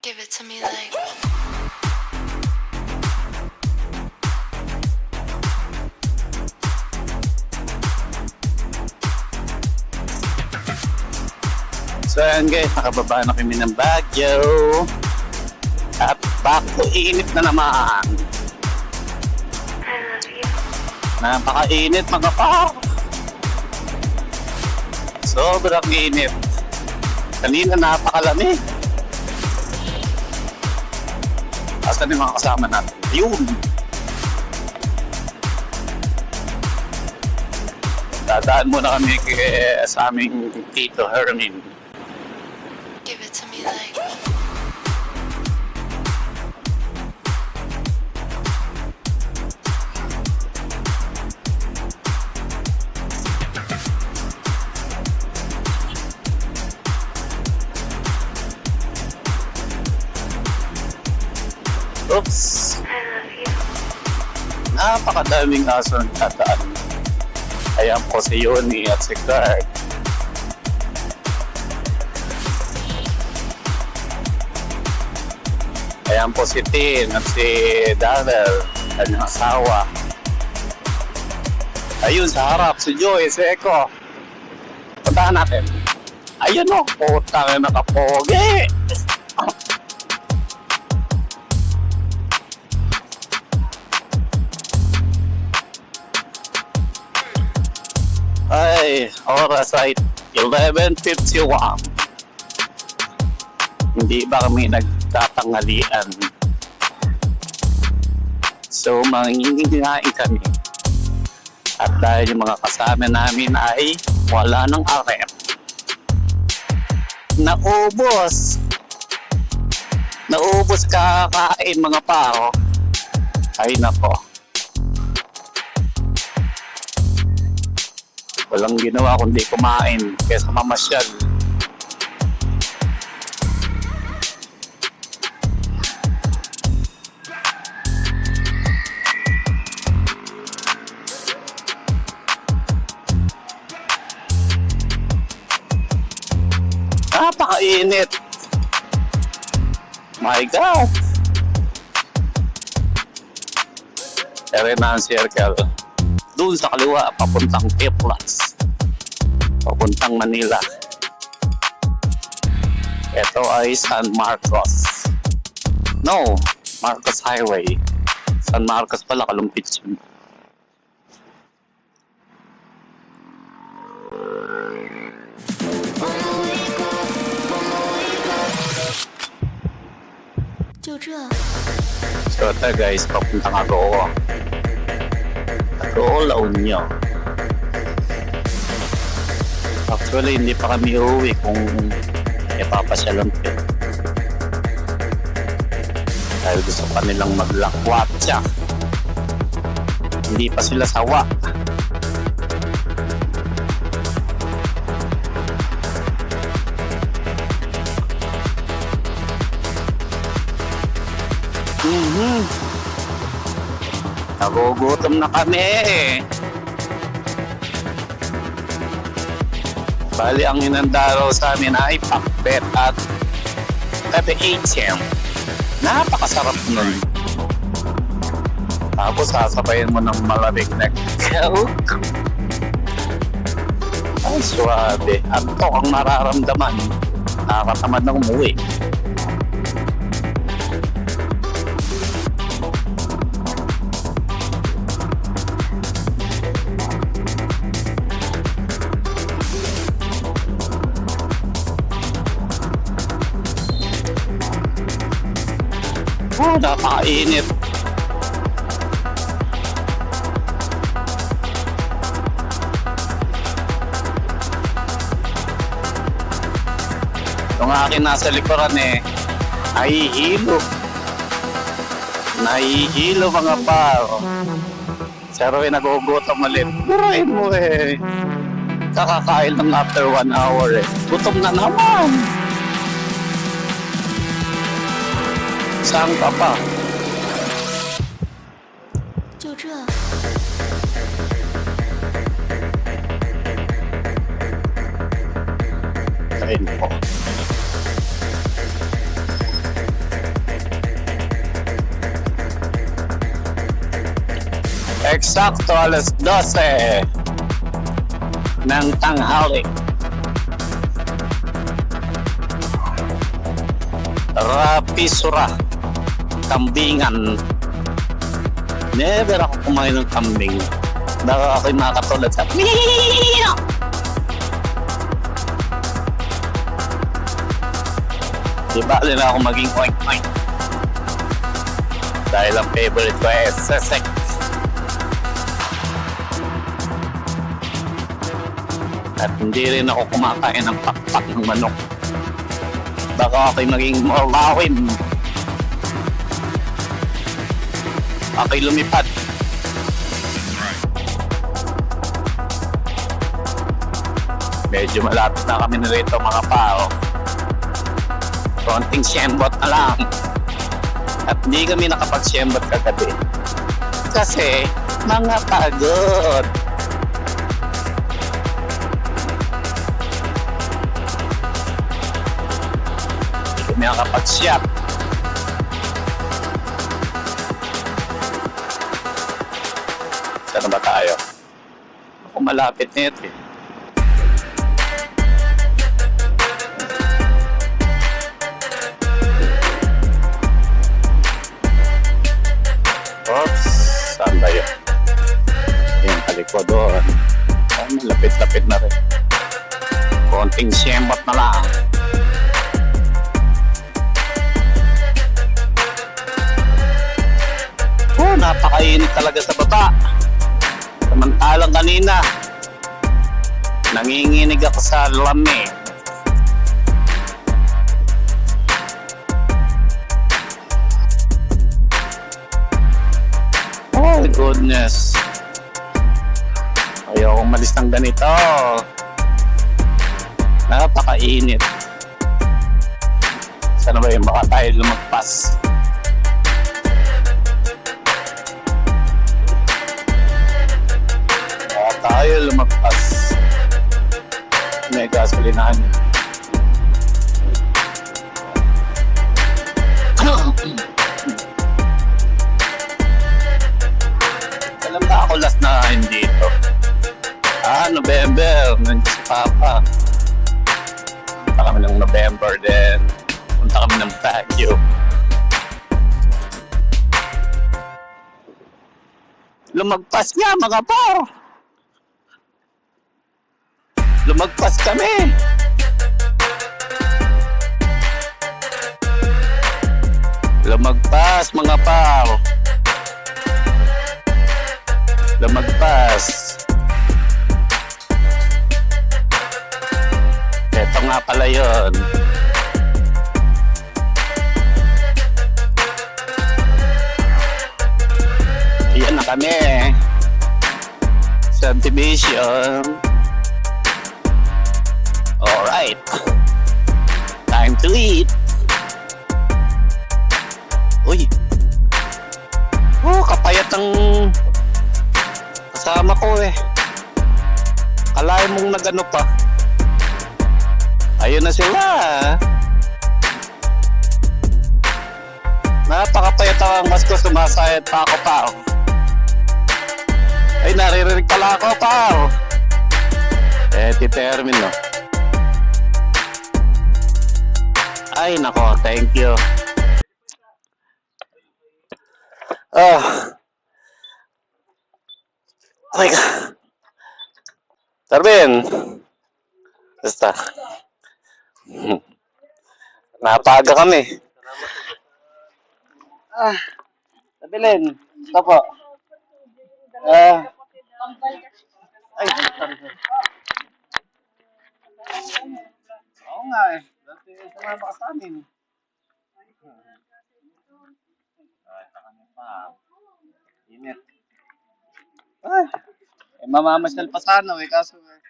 Give it to me like. So ayan guys, nakababa na kami ng Baguio. At back to init na naman. I love you. Napakainit mga par. Sobrang init. Kanina napakalamig. Asan yung mga kasama natin? Yun! Dadaan muna kami sa aming Tito Hermin. Give it to me like. Oops! I love you. Napakadaming aso ng tataan. Ayan po si Yoni at si Clark. Ayan po si Tin at si Darrell, kanyang asawa. Ayun sa harap, si Joy, si Eko. Puntahan natin. Ayun o, putang na kapogi. Ay, oras ay 11:51. Hindi ba kami nagtatangalian? So, manginginain kami. At dahil yung mga kasama namin ay wala ng arep. Naubos! Naubos kakain mga paro. Ay nako. Walang ginawa kundi kumain kaysa mamasyal. Napakainit. My God. Ere na ang circle. Doon sa kaliwa, papuntang Piplas. Papuntang Manila. Ito ay San Marcos. No, Marcos Highway. San Marcos pala, kalumpit yun. So ito guys, papuntang Agoo. Agoo, La Union. Actually, hindi pa kami uuwi kung ipapasyalan ko. Dahil gusto pa nilang maglakwat siya. Hindi pa sila sawa. Nagugutom na kami. Bali, ang inandaraw sa amin ay pakbet at pepe-8 napakasarap nun. Tapos sasabayin mo ng malamig na Coke. Ay, suwabe. Antok ang nararamdaman. Nakakatamad na umuwi. Oh, napakainit. Yung akin nasa likuran nahihilo. Nahihilo mga paro. Pero nagugutom ulit. Burahin mo kakakain lang after 1 hour Gutom na naman. Saan ka pa? Ayun po. Eksakto alas 12 ng tanghali. Rapisura, kambingan. Never ako kumain ng kambing. Baka ako'y makatulad sa di bali na ako maging oink-oink. Dahil ang favorite ko ay sesek. At hindi rin ako kumakain ng pakpak ng manok. Baka ako'y maging morlawin. Ako'y lumipad. Medyo malapit na kami na rito mga pao. Konting siyembot na lang. At hindi kami nakapag-siyembot kagabi. Kasi mga pagod. Hindi kami nakapag-shop. Saan na ba tayo? Ako malapit na ito eh. Oops, saan ba yun? Yung kalikwa doon. Oh, malapit-lapit na rin. Konting siyembot na lang. Oh, napakainit talaga sa baba. Samantalang kanina, nanginginig ako sa lamig. Oh my goodness. Ayaw kong malis ng ganito. Napakainit. Sana ba yung baka tayo lumagpas? Baka tayo lumagpas. May gasolinahan. Alam ba ako last na hindi dito? November. Nandiyan si Papa. Punta kami ng November din. Punta kami ng Baguio. Lumagpas nga mga pa. Lumagpas kami. Lumagpas mga pao. Lumagpas. Ito nga pala yun. Iyan na kami. Subdivision. Alright. Time to eat. Uy. Oh, kapayat ang kasama ko eh. Kalahin mong nagano pa. Ayun na sila. Napakapayat ang mas ko, sumasayat pa ako pa. Ay, naririnig pala ako pa. Titermin no. Ay, nako, thank you. Oh. Oh my God. Tarvin. Basta. Napaga kami. Tabilin. Ito po. Ay, sorry. Oo nga eh. Dati sumama ka sa amin. Ay, saka niya pa. Init. Ay, mamamasyal pa sana eh. Kaso eh.